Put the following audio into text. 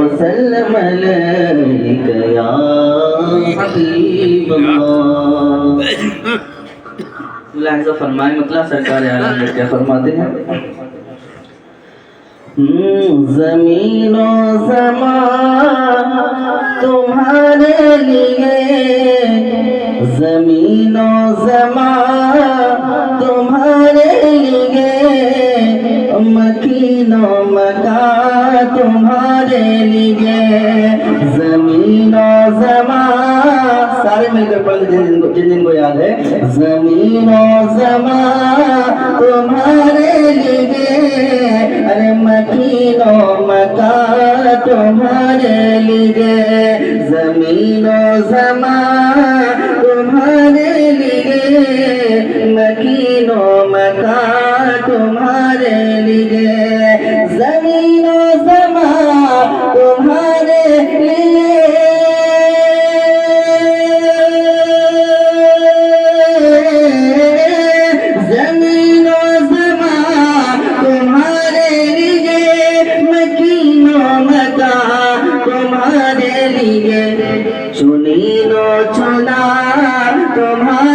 वसल्लम अलैका या हबीबल्लाह। लहज़ा फरमाए मतलब सरकार आलम ने क्या फरमाते हैं? ज़मीनो ज़मान तुम्हारे लिए, ज़मीनो ज़मान तुम्हारे लिए, मकीनो मकान तुम्हारे लिए। ज़मीनो ज़मान सारे मिलकर पढ़ जिन जिनको याद है। ज़मीनो ज़मान तुम्हारे लिए, अरे मकीनो मकान तुम्हारे लिए। ज़मीनो ज़मान तुम्हारे लिए, मकीनो मकान तुम्हारे लिए। ज़मीनो ज़मान तुम्हारे लिए, ज़मीनो ज़मान तुम्हारे लिए, मकीनो मकान तुम्हारे लिए। चुनीनो चुना तुम्हारे